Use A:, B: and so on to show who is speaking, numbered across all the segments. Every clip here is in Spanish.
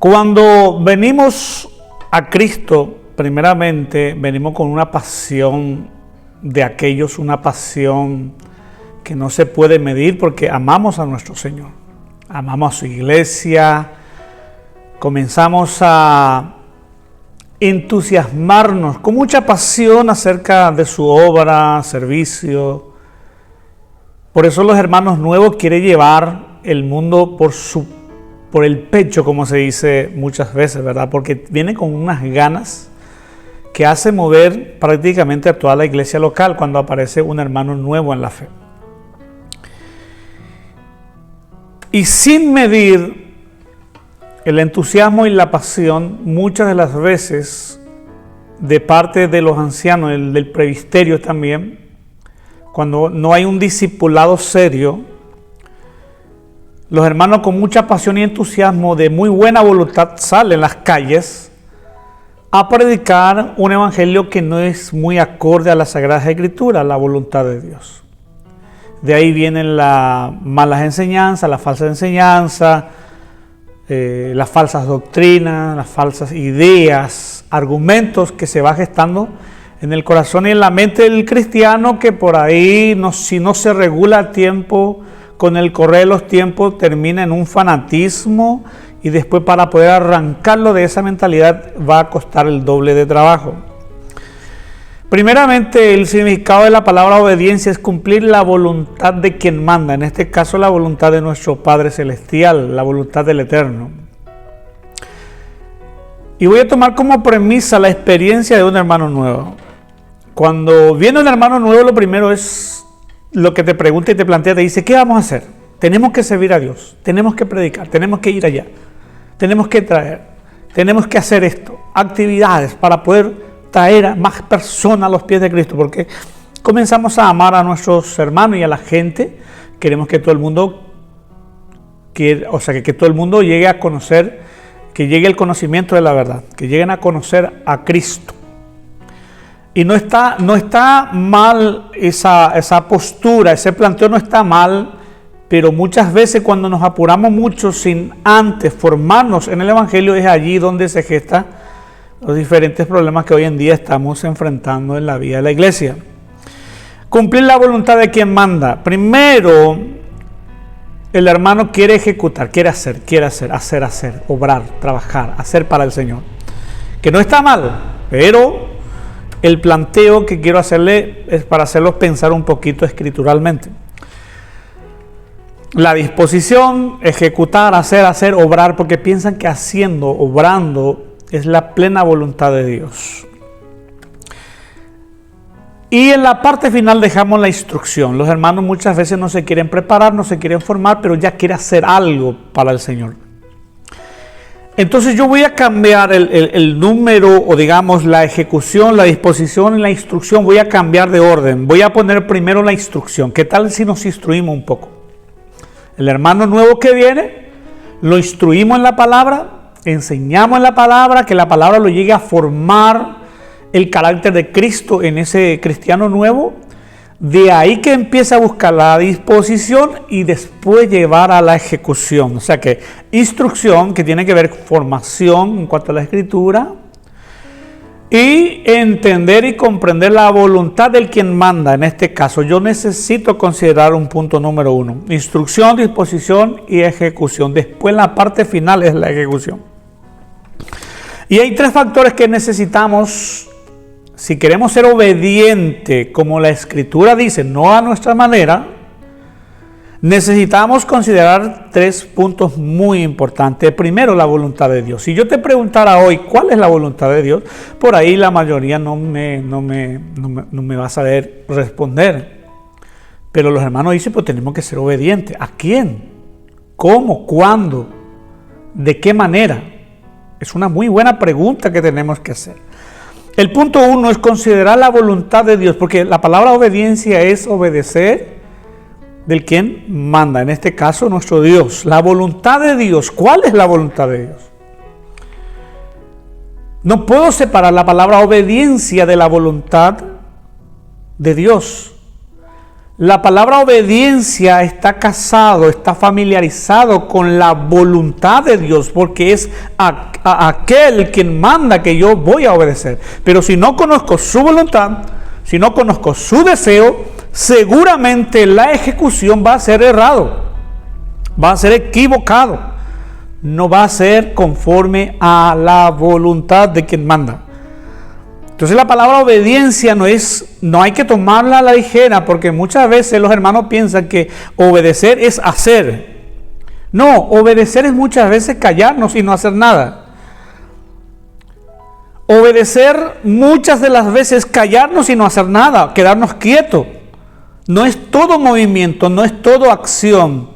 A: Cuando venimos a Cristo, primeramente venimos con una pasión de aquellos, una pasión que no se puede medir porque amamos a nuestro Señor, amamos a su iglesia, comenzamos a entusiasmarnos con mucha pasión acerca de su obra, servicio. Por eso los hermanos nuevos quieren llevar el mundo por el pecho, como se dice muchas veces, ¿verdad? Porque viene con unas ganas que hace mover prácticamente a toda la iglesia local cuando aparece un hermano nuevo en la fe. Y sin medir el entusiasmo y la pasión, muchas de las veces, de parte de los ancianos, del presbiterio también, cuando no hay un discipulado serio, los hermanos con mucha pasión y entusiasmo, de muy buena voluntad, salen a las calles a predicar un evangelio que no es muy acorde a la Sagrada Escritura, a la voluntad de Dios. De ahí vienen las malas enseñanzas, la falsa enseñanza, las falsas doctrinas, las falsas ideas, argumentos que se va gestando en el corazón y en la mente del cristiano, que por ahí, si no se regula a tiempo, con el correr de los tiempos termina en un fanatismo y después para poder arrancarlo de esa mentalidad va a costar el doble de trabajo. Primeramente, el significado de la palabra obediencia es cumplir la voluntad de quien manda, en este caso la voluntad de nuestro Padre Celestial, la voluntad del Eterno. Y voy a tomar como premisa la experiencia de un hermano nuevo. Cuando viene un hermano nuevo, lo primero es lo que te pregunta y te plantea, te dice, ¿qué vamos a hacer? Tenemos que servir a Dios, tenemos que predicar, tenemos que ir allá, tenemos que traer, tenemos que hacer esto, actividades para poder traer a más personas a los pies de Cristo, porque comenzamos a amar a nuestros hermanos y a la gente. Queremos que todo el mundo, que todo el mundo llegue a conocer, que llegue el conocimiento de la verdad, que lleguen a conocer a Cristo. Y no está mal esa postura, ese planteo no está mal, pero muchas veces cuando nos apuramos mucho sin antes formarnos en el Evangelio, es allí donde se gestan los diferentes problemas que hoy en día estamos enfrentando en la vida de la iglesia. Cumplir la voluntad de quien manda. Primero, el hermano quiere ejecutar, quiere hacer, obrar, trabajar, hacer para el Señor. Que no está mal, pero el planteo que quiero hacerle es para hacerlos pensar un poquito escrituralmente. La disposición, ejecutar, hacer, obrar, porque piensan que haciendo, obrando, es la plena voluntad de Dios. Y en la parte final dejamos la instrucción. Los hermanos muchas veces no se quieren preparar, no se quieren formar, pero ya quieren hacer algo para el Señor. Entonces yo voy a cambiar el número, o digamos la ejecución, la disposición y la instrucción, voy a cambiar de orden. Voy a poner primero la instrucción. ¿Qué tal si nos instruimos un poco? El hermano nuevo que viene, lo instruimos en la palabra, enseñamos en la palabra, que la palabra lo llegue a formar el carácter de Cristo en ese cristiano nuevo. De ahí que empieza a buscar la disposición y después llevar a la ejecución. O sea que instrucción, que tiene que ver formación en cuanto a la escritura, y entender y comprender la voluntad del quien manda. En este caso yo necesito considerar un punto número 1: instrucción, disposición y ejecución. Después la parte final es la ejecución. Y hay 3 factores que necesitamos si queremos ser obedientes, como la Escritura dice, no a nuestra manera. Necesitamos considerar 3 puntos muy importantes. Primero, la voluntad de Dios. Si yo te preguntara hoy cuál es la voluntad de Dios, por ahí la mayoría no me va a saber responder. Pero los hermanos dicen, pues tenemos que ser obedientes. ¿A quién? ¿Cómo? ¿Cuándo? ¿De qué manera? Es una muy buena pregunta que tenemos que hacer. El punto 1 es considerar la voluntad de Dios, porque la palabra obediencia es obedecer del quien manda, en este caso nuestro Dios. La voluntad de Dios. ¿Cuál es la voluntad de Dios? No puedo separar la palabra obediencia de la voluntad de Dios. La palabra obediencia está casado, está familiarizado con la voluntad de Dios, porque es aquel quien manda que yo voy a obedecer. Pero si no conozco su voluntad, si no conozco su deseo, seguramente la ejecución va a ser errado, va a ser equivocado, no va a ser conforme a la voluntad de quien manda. Entonces la palabra obediencia no hay que tomarla a la ligera, porque muchas veces los hermanos piensan que obedecer es hacer. No, obedecer es muchas veces callarnos y no hacer nada. Obedecer muchas de las veces callarnos y no hacer nada, quedarnos quietos. No es todo movimiento, no es todo acción,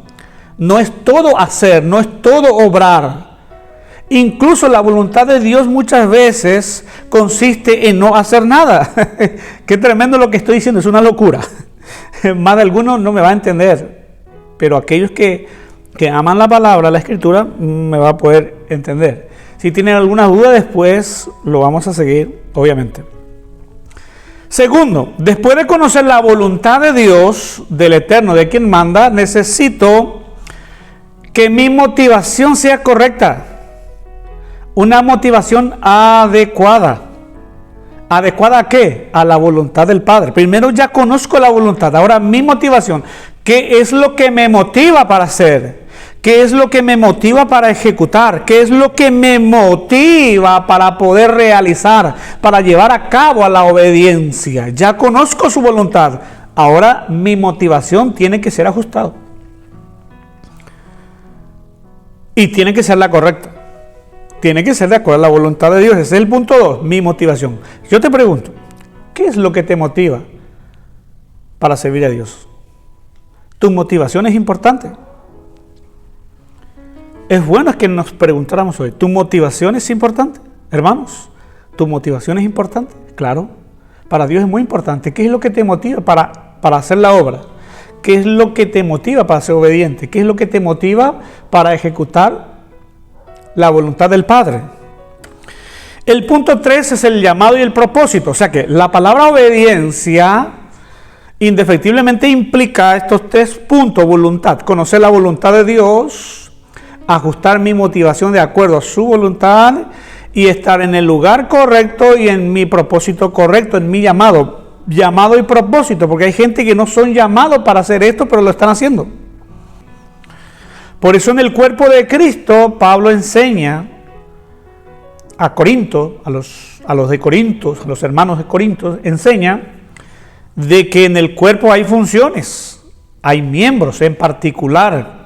A: no es todo hacer, no es todo obrar. Incluso la voluntad de Dios muchas veces consiste en no hacer nada. Qué tremendo lo que estoy diciendo, es una locura. Más de alguno no me va a entender, pero aquellos que aman la palabra, la escritura, me va a poder entender. Si tienen alguna duda después lo vamos a seguir, obviamente. Segundo, después de conocer la voluntad de Dios, del Eterno, de quien manda, necesito que mi motivación sea correcta. Una motivación adecuada. ¿Adecuada a qué? A la voluntad del Padre. Primero ya conozco la voluntad, ahora mi motivación. ¿Qué es lo que me motiva para hacer? ¿Qué es lo que me motiva para ejecutar? ¿Qué es lo que me motiva para poder realizar, para llevar a cabo a la obediencia? Ya conozco su voluntad, ahora mi motivación tiene que ser ajustada. Y tiene que ser la correcta. Tiene que ser de acuerdo a la voluntad de Dios. Ese es el punto 2, mi motivación. Yo te pregunto, ¿qué es lo que te motiva para servir a Dios? ¿Tu motivación es importante? Es bueno que nos preguntáramos hoy, ¿tu motivación es importante? Hermanos, ¿tu motivación es importante? Claro, para Dios es muy importante. ¿Qué es lo que te motiva para hacer la obra? ¿Qué es lo que te motiva para ser obediente? ¿Qué es lo que te motiva para ejecutar la voluntad del Padre? El punto 3 es el llamado y el propósito. O sea que la palabra obediencia indefectiblemente implica estos 3 puntos: voluntad, conocer la voluntad de Dios, ajustar mi motivación de acuerdo a su voluntad y estar en el lugar correcto y en mi propósito correcto, en mi llamado y propósito, porque hay gente que no son llamados para hacer esto, pero lo están haciendo. Por eso en el cuerpo de Cristo, Pablo enseña a Corinto, a los de Corinto, a los hermanos de Corinto, enseña de que en el cuerpo hay funciones, hay miembros en particular,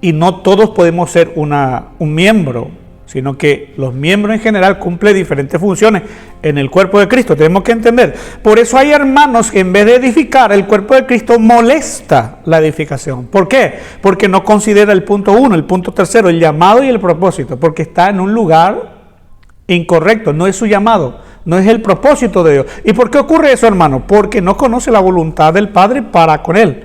A: y no todos podemos ser un miembro, sino que los miembros en general cumplen diferentes funciones en el cuerpo de Cristo. Tenemos que entender. Por eso hay hermanos que en vez de edificar el cuerpo de Cristo, molesta la edificación. ¿Por qué? Porque no considera el punto 1, el punto 3, el llamado y el propósito, porque está en un lugar incorrecto, no es su llamado, no es el propósito de Dios. ¿Y por qué ocurre eso, hermano? Porque no conoce la voluntad del Padre para con él.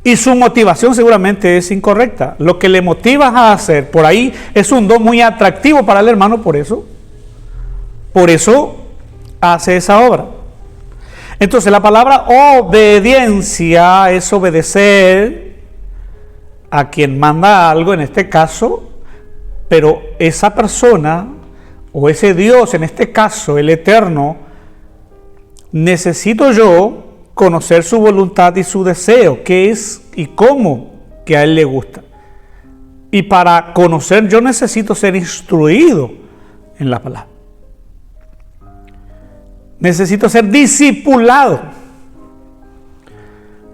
A: Y su motivación seguramente es incorrecta. Lo que le motiva a hacer por ahí es un don muy atractivo para el hermano, por eso hace esa obra. Entonces la palabra obediencia es obedecer a quien manda algo, en este caso, pero esa persona o ese Dios, en este caso el Eterno, necesito yo conocer su voluntad y su deseo, qué es y cómo que a él le gusta. Y para conocer yo necesito ser instruido en la palabra. Necesito ser discipulado.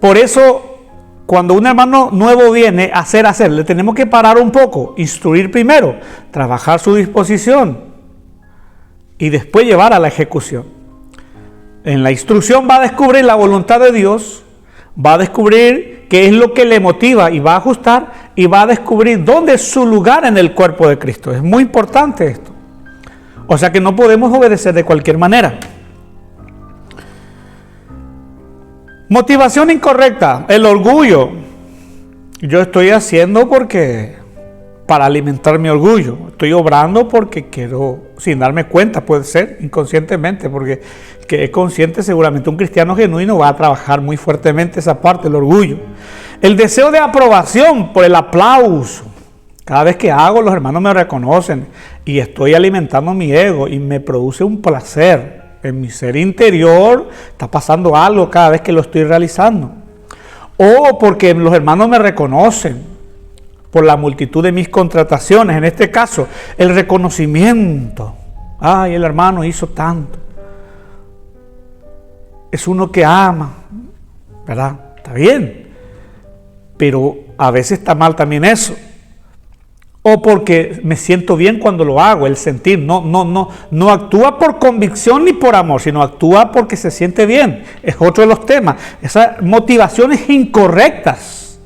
A: Por eso, cuando un hermano nuevo viene a hacer, le tenemos que parar un poco, instruir primero, trabajar su disposición y después llevar a la ejecución. En la instrucción va a descubrir la voluntad de Dios, va a descubrir qué es lo que le motiva y va a ajustar y va a descubrir dónde es su lugar en el cuerpo de Cristo. Es muy importante esto. O sea que no podemos obedecer de cualquier manera. Motivación incorrecta, el orgullo. Yo estoy haciendo porque para alimentar mi orgullo. Estoy obrando porque quiero, sin darme cuenta, puede ser inconscientemente, porque que es consciente seguramente un cristiano genuino va a trabajar muy fuertemente esa parte, el orgullo. El deseo de aprobación por el aplauso. Cada vez que hago, los hermanos me reconocen y estoy alimentando mi ego y me produce un placer. En mi ser interior está pasando algo cada vez que lo estoy realizando. O porque los hermanos me reconocen por la multitud de mis contrataciones. En este caso, el reconocimiento. Ay, el hermano hizo tanto. Es uno que ama, ¿verdad? Está bien. Pero a veces está mal también eso. O porque me siento bien cuando lo hago, el sentir. No actúa por convicción ni por amor, sino actúa porque se siente bien. Es otro de los temas. Esas motivaciones incorrectas.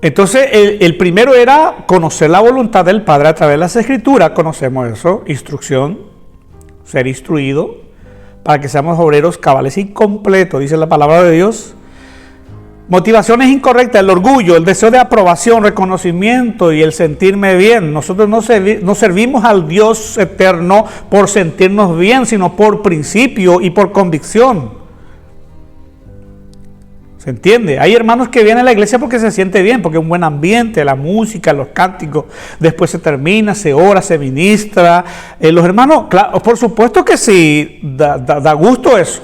A: Entonces, el primero era conocer la voluntad del Padre a través de las Escrituras. Conocemos eso, instrucción, ser instruido, para que seamos obreros cabales y completos, dice la palabra de Dios. Motivaciones incorrectas, el orgullo, el deseo de aprobación, reconocimiento y el sentirme bien. Nosotros no servimos al Dios eterno por sentirnos bien, sino por principio y por convicción. ¿Se entiende? Hay hermanos que vienen a la iglesia porque se siente bien, porque es un buen ambiente, la música, los cánticos, después se termina, se ora, se ministra. Los hermanos, claro, por supuesto que sí, da gusto eso.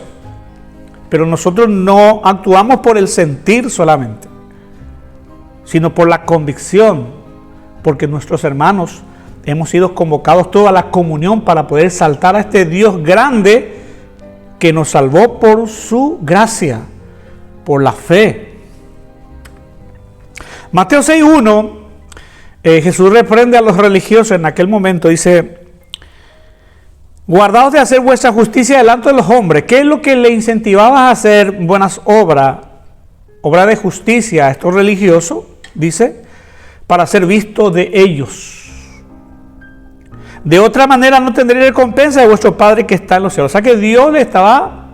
A: Pero nosotros no actuamos por el sentir solamente, sino por la convicción, porque nuestros hermanos hemos sido convocados todos a la comunión para poder saltar a este Dios grande que nos salvó por su gracia, por la fe. Mateo 6:1, Jesús reprende a los religiosos en aquel momento, dice: guardaos de hacer vuestra justicia delante de los hombres. ¿Qué es lo que le incentivaba a hacer buenas obras? Obra de justicia a estos religiosos, dice, para ser visto de ellos. De otra manera no tendréis recompensa de vuestro Padre que está en los cielos. O sea que Dios le estaba,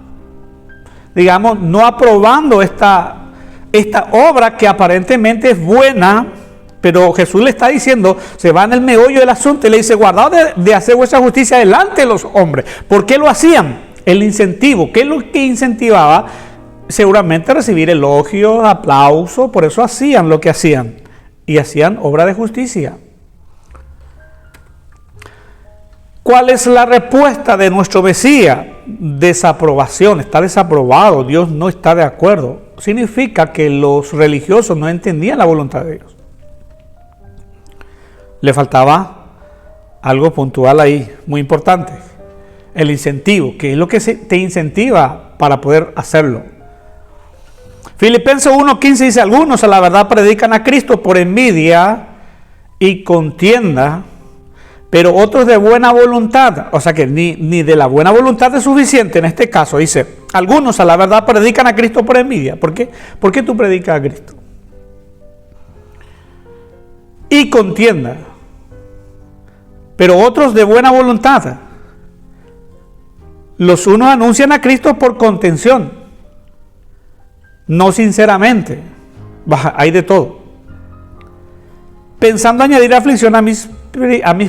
A: digamos, no aprobando esta obra que aparentemente es buena. Pero Jesús le está diciendo, se va en el meollo del asunto y le dice: guardaos de hacer vuestra justicia delante de los hombres. ¿Por qué lo hacían? El incentivo. ¿Qué es lo que incentivaba? Seguramente recibir elogios, aplausos. Por eso hacían lo que hacían. Y hacían obra de justicia. ¿Cuál es la respuesta de nuestro Mesías? Desaprobación. Está desaprobado. Dios no está de acuerdo. Significa que los religiosos no entendían la voluntad de Dios. Le faltaba algo puntual ahí, muy importante. El incentivo, que es lo que te incentiva para poder hacerlo. Filipenses 1:15 dice: algunos a la verdad predican a Cristo por envidia y contienda, pero otros de buena voluntad. O sea que ni de la buena voluntad es suficiente. En este caso dice: algunos a la verdad predican a Cristo por envidia. ¿Por qué? ¿Por qué tú predicas a Cristo? Y contienda, pero otros de buena voluntad. Los unos anuncian a Cristo por contención, no sinceramente. Hay de todo. Pensando añadir aflicción a mis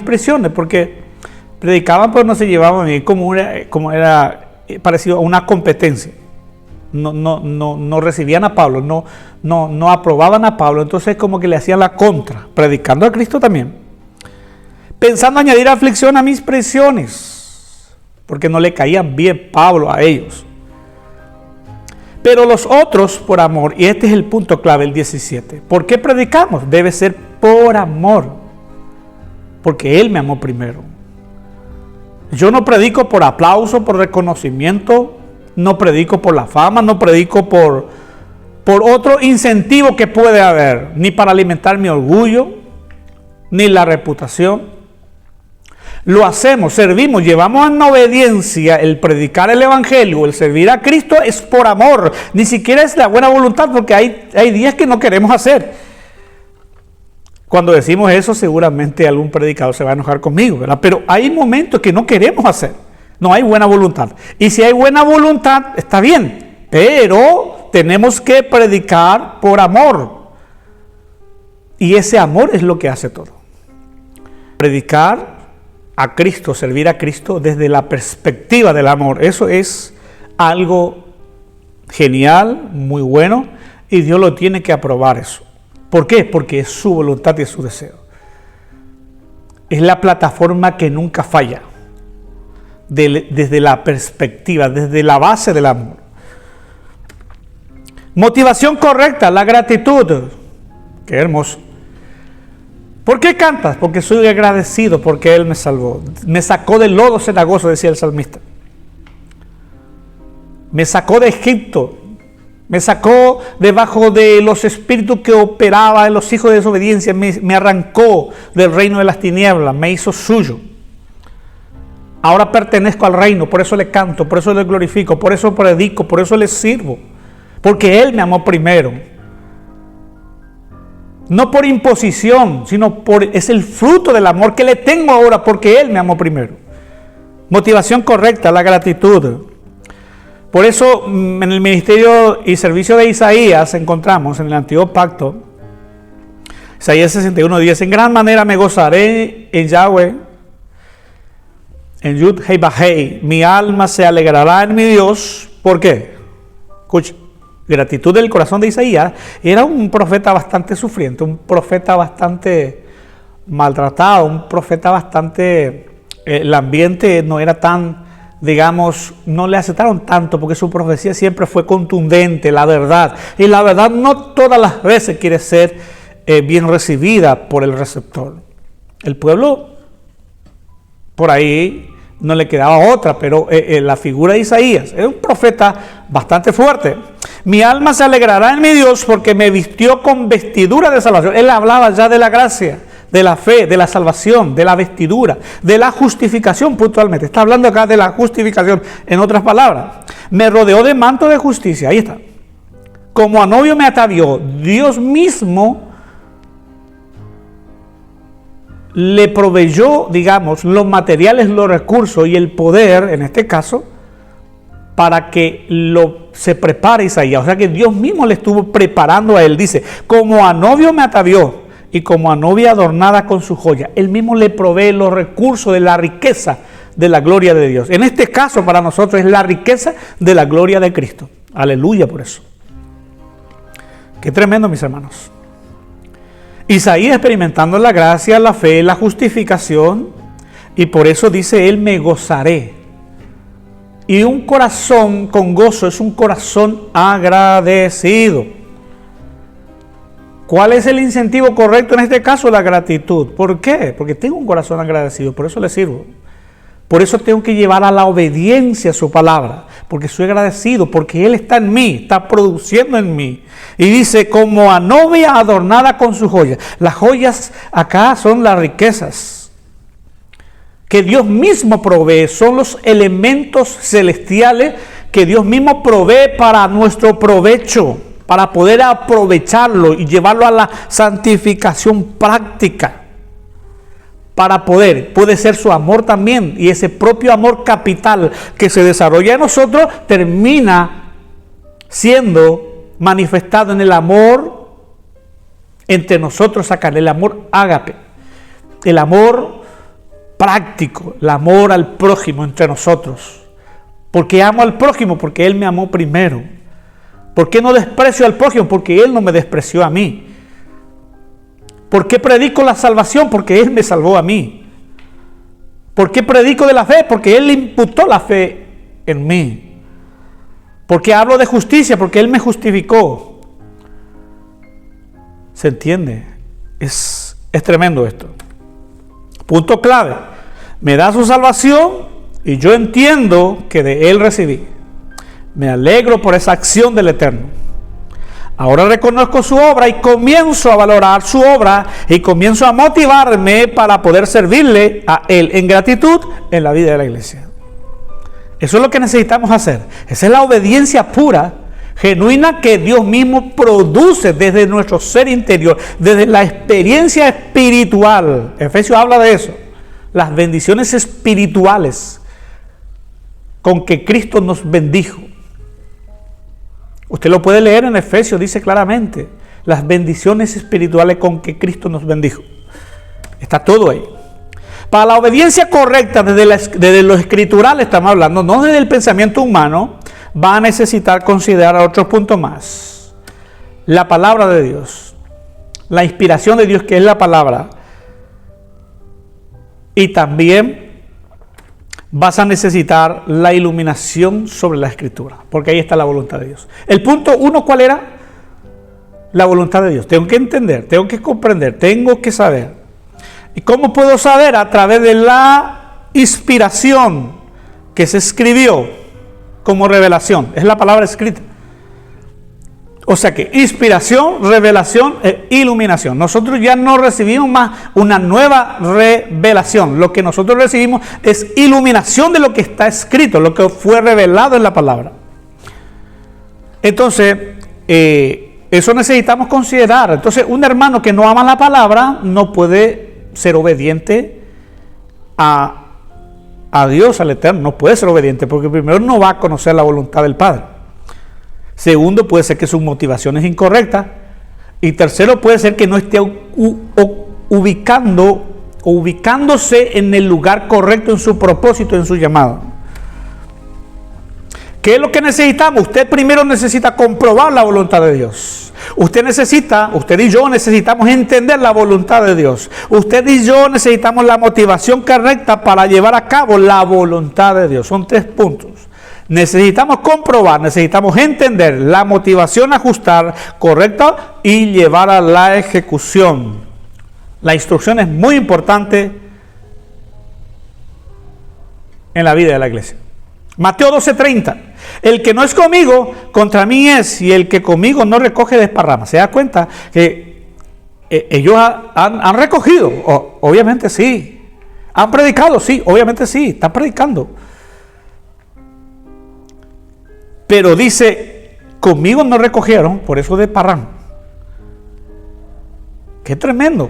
A: prisiones, porque predicaban pero no se llevaban bien, como era parecido a una competencia. No recibían a Pablo, no aprobaban a Pablo, entonces como que le hacían la contra, predicando a Cristo también. Pensando añadir aflicción a mis prisiones, porque no le caían bien Pablo a ellos. Pero los otros por amor, y este es el punto clave, el 17. ¿Por qué predicamos? Debe ser por amor, porque Él me amó primero. Yo no predico por aplauso, por reconocimiento, no predico por la fama, no predico por otro incentivo que puede haber, ni para alimentar mi orgullo, ni la reputación. Lo hacemos, servimos, llevamos en obediencia el predicar el evangelio, el servir a Cristo es por amor, ni siquiera es la buena voluntad, porque hay días que no queremos hacer. Cuando decimos eso, seguramente algún predicador se va a enojar conmigo, ¿verdad? Pero hay momentos que no queremos hacer. No hay buena voluntad. Y si hay buena voluntad, está bien. Pero tenemos que predicar por amor. Y ese amor es lo que hace todo. Predicar a Cristo, servir a Cristo desde la perspectiva del amor, eso es algo genial, muy bueno, y Dios lo tiene que aprobar eso. ¿Por qué? Porque es su voluntad y es su deseo. Es la plataforma que nunca falla, desde la perspectiva, desde la base del amor. Motivación correcta, la gratitud. Qué hermoso. ¿Por qué cantas? Porque soy agradecido, porque Él me salvó. Me sacó del lodo cenagoso, decía el salmista. Me sacó de Egipto. Me sacó debajo de los espíritus que operaban en los hijos de desobediencia. Me arrancó del reino de las tinieblas. Me hizo suyo. Ahora pertenezco al reino. Por eso le canto, por eso le glorifico, por eso predico, por eso le sirvo. Porque Él me amó primero. No por imposición, sino es el fruto del amor que le tengo ahora porque Él me amó primero. Motivación correcta, la gratitud. Por eso en el ministerio y servicio de Isaías encontramos en el Antiguo Pacto, Isaías 61:10, en gran manera me gozaré en Yahweh, en Yud Hei Bajei, mi alma se alegrará en mi Dios. ¿Por qué? Escucha. Gratitud del corazón de Isaías. Era un profeta bastante sufriente, un profeta bastante maltratado, un profeta bastante... el ambiente no era tan, digamos, no le aceptaron tanto porque su profecía siempre fue contundente, la verdad. Y la verdad no todas las veces quiere ser bien recibida por el receptor. El pueblo, por ahí no le quedaba otra, pero la figura de Isaías era un profeta bastante fuerte. Mi alma se alegrará en mi Dios porque me vistió con vestidura de salvación. Él hablaba ya de la gracia, de la fe, de la salvación, de la vestidura, de la justificación puntualmente. Está hablando acá de la justificación, en otras palabras. Me rodeó de manto de justicia, ahí está. Como a novio me atavió, Dios mismo le proveyó, digamos, los materiales, los recursos y el poder, en este caso, para que se prepare Isaías. O sea que Dios mismo le estuvo preparando a él. Dice, como a novio me atavió y como a novia adornada con su joya. Él mismo le provee los recursos de la riqueza de la gloria de Dios. En este caso para nosotros es la riqueza de la gloria de Cristo. Aleluya por eso. Qué tremendo, mis hermanos. Isaías experimentando la gracia, la fe, la justificación, y por eso dice él, me gozaré. Y un corazón con gozo es un corazón agradecido. ¿Cuál es el incentivo correcto en este caso? La gratitud. ¿Por qué? Porque tengo un corazón agradecido, por eso le sirvo. Por eso tengo que llevar a la obediencia su palabra, porque soy agradecido, porque Él está en mí, está produciendo en mí. Y dice, como a novia adornada con sus joyas. Las joyas acá son las riquezas que Dios mismo provee, son los elementos celestiales que Dios mismo provee para nuestro provecho, para poder aprovecharlo y llevarlo a la santificación práctica. Para puede ser su amor también, y ese propio amor capital que se desarrolla en nosotros termina siendo manifestado en el amor entre nosotros acá, el amor ágape, el amor práctico, el amor al prójimo entre nosotros. ¿Por qué amo al prójimo? Porque Él me amó primero. ¿Por qué no desprecio al prójimo? Porque Él no me despreció a mí. ¿Por qué predico la salvación? Porque Él me salvó a mí. ¿Por qué predico de la fe? Porque Él le imputó la fe en mí. ¿Por qué hablo de justicia? Porque Él me justificó. ¿Se entiende? Es tremendo esto. Punto clave. Me da su salvación y yo entiendo que de Él recibí. Me alegro por esa acción del Eterno. Ahora reconozco su obra y comienzo a valorar su obra y comienzo a motivarme para poder servirle a Él en gratitud en la vida de la iglesia. Eso es lo que necesitamos hacer. Esa es la obediencia pura, genuina, que Dios mismo produce desde nuestro ser interior, desde la experiencia espiritual. Efesios habla de eso. Las bendiciones espirituales con que Cristo nos bendijo. Usted lo puede leer en Efesios, dice claramente, las bendiciones espirituales con que Cristo nos bendijo. Está todo ahí. Para la obediencia correcta, desde lo escritural estamos hablando, no desde el pensamiento humano, va a necesitar considerar otros puntos más. La palabra de Dios, la inspiración de Dios, que es la palabra, y también vas a necesitar la iluminación sobre la escritura, porque ahí está la voluntad de Dios. El punto 1, ¿cuál era? La voluntad de Dios. Tengo que entender, tengo que comprender, tengo que saber. ¿Y cómo puedo saber? A través de la inspiración que se escribió como revelación. Es la palabra escrita. O sea que inspiración, revelación e iluminación. Nosotros ya no recibimos más una nueva revelación. Lo que nosotros recibimos es iluminación de lo que está escrito, lo que fue revelado en la palabra. Entonces, eso necesitamos considerar. Entonces, un hermano que no ama la palabra no puede ser obediente a Dios, al Eterno. No puede ser obediente porque primero no va a conocer la voluntad del Padre. Segundo, puede ser que su motivación es incorrecta. Y tercero, puede ser que no esté ubicándose en el lugar correcto, en su propósito, en su llamado. ¿Qué es lo que necesitamos? Usted primero necesita comprobar la voluntad de Dios. Usted y yo necesitamos entender la voluntad de Dios. Usted y yo necesitamos la motivación correcta para llevar a cabo la voluntad de Dios. Son 3 puntos. Necesitamos comprobar, necesitamos entender la motivación, ajustar correcta y llevar a la ejecución. La instrucción es muy importante en la vida de la iglesia. Mateo 12:30. El que no es conmigo, contra mí es, y el que conmigo no recoge desparrama. ¿Se da cuenta que ellos han recogido? Obviamente sí. ¿Han predicado? Sí, obviamente sí, están predicando. Pero dice, conmigo no recogieron, por eso desparraman. ¡Qué tremendo!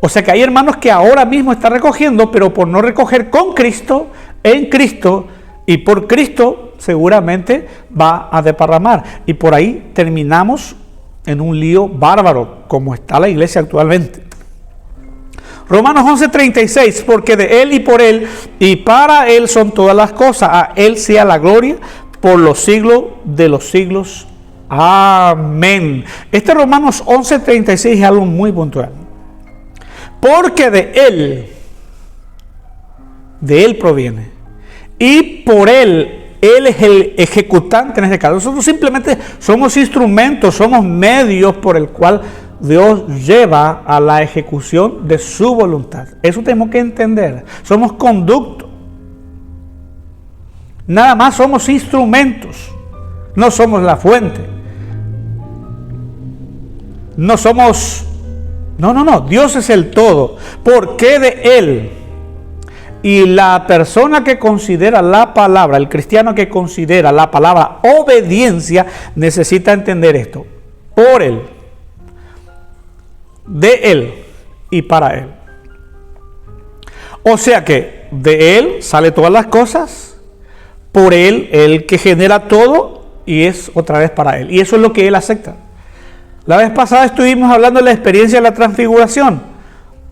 A: O sea que hay hermanos que ahora mismo están recogiendo, pero por no recoger con Cristo, en Cristo y por Cristo, seguramente va a desparramar. Y por ahí terminamos en un lío bárbaro, como está la iglesia actualmente. Romanos 11:36, porque de Él y por Él y para Él son todas las cosas. A Él sea la gloria por los siglos de los siglos. Amén. Este Romanos 11:36 es algo muy puntual. Porque de Él proviene. Y por Él es el ejecutante en este caso. Nosotros simplemente somos instrumentos, somos medios por el cual Dios lleva a la ejecución de su voluntad. Eso tenemos que entender. Somos conducto. Nada más somos instrumentos. No somos la fuente. No somos... No. Dios es el todo. ¿Por qué de Él? Y la persona que considera la palabra, el cristiano que considera la palabra obediencia, necesita entender esto. Por Él, de Él y para Él. O sea que de Él sale todas las cosas, por Él, el que genera todo, y es otra vez para Él. Y eso es lo que Él acepta. La vez pasada estuvimos hablando de la experiencia de la transfiguración.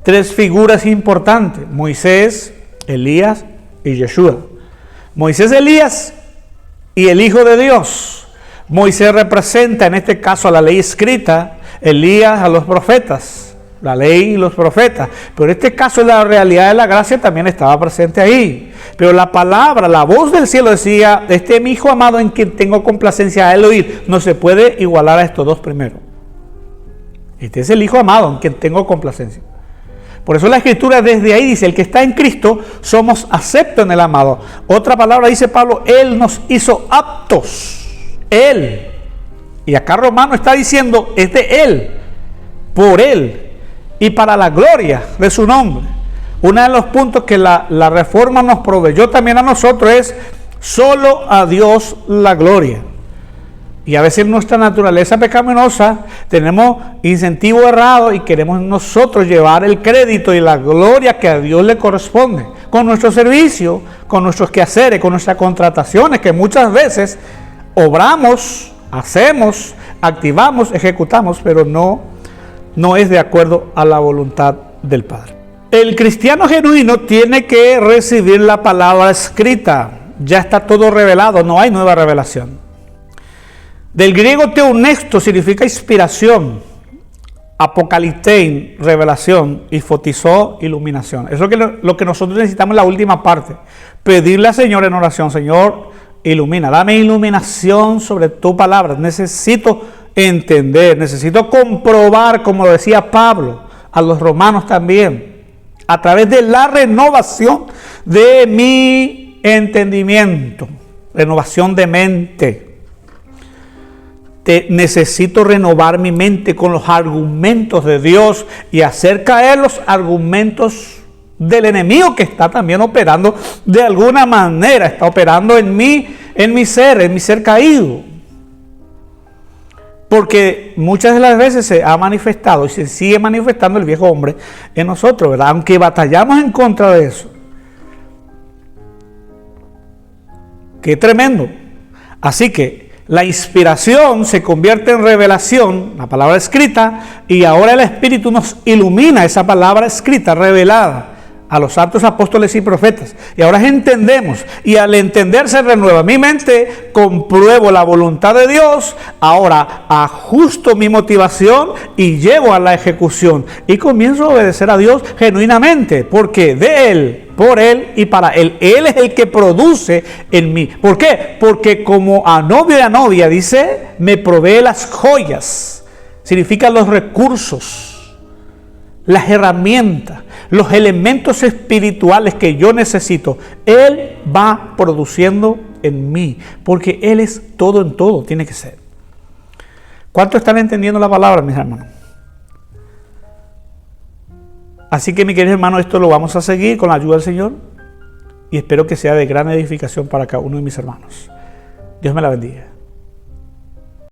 A: 3 figuras importantes: Moisés, Elías y Yeshua. Moisés, Elías y el Hijo de Dios. Moisés representa en este caso a la ley escrita, Elías a los profetas, la ley y los profetas. Pero en este caso la realidad de la gracia también estaba presente ahí. Pero la palabra, la voz del cielo decía: este es mi Hijo amado en quien tengo complacencia a él oír. No se puede igualar a estos dos primero. Este es el Hijo amado en quien tengo complacencia. Por eso la Escritura desde ahí dice: el que está en Cristo somos aceptos en el amado. Otra palabra dice Pablo: Él nos hizo aptos. Él. Y acá Romano está diciendo: es de Él, por Él y para la gloria de su nombre. Uno de los puntos que la reforma nos proveyó también a nosotros es: solo a Dios la gloria. Y a veces nuestra naturaleza pecaminosa tenemos incentivo errado y queremos nosotros llevar el crédito y la gloria que a Dios le corresponde con nuestro servicio, con nuestros quehaceres, con nuestras contrataciones, que muchas veces obramos, hacemos activamos, ejecutamos, pero no es de acuerdo a la voluntad del Padre. El cristiano genuino tiene que recibir la palabra escrita. Ya está todo revelado, no hay nueva revelación. Del griego teonexto significa inspiración, apocaliptein, revelación, y fotizó, iluminación. Eso es lo que nosotros necesitamos en la última parte. Pedirle al Señor en oración: Señor, ilumina, dame iluminación sobre tu palabra. Necesito entender, necesito comprobar, como lo decía Pablo a los romanos también, a través de la renovación de mi entendimiento, renovación de mente. Necesito renovar mi mente con los argumentos de Dios y hacer caer los argumentos del enemigo, que está también operando de alguna manera, está operando en mi ser caído. Porque muchas de las veces se ha manifestado y se sigue manifestando el viejo hombre en nosotros, ¿verdad? Aunque batallamos en contra de eso. ¡Qué tremendo! Así que la inspiración se convierte en revelación, la palabra escrita, y ahora el Espíritu nos ilumina esa palabra escrita, revelada a los santos apóstoles y profetas. Y ahora entendemos, y al entender se renueva mi mente, compruebo la voluntad de Dios, ahora ajusto mi motivación y llevo a la ejecución. Y comienzo a obedecer a Dios genuinamente, porque de Él, por Él y para Él. Él es el que produce en mí. ¿Por qué? Porque como a novio y a novia, dice, me provee las joyas. Significa los recursos, las herramientas, los elementos espirituales que yo necesito. Él va produciendo en mí, porque Él es todo en todo, tiene que ser. ¿Cuánto están entendiendo la palabra, mis hermanos? Así que, mi querido hermano, esto lo vamos a seguir con la ayuda del Señor, y espero que sea de gran edificación para cada uno de mis hermanos. Dios me la bendiga.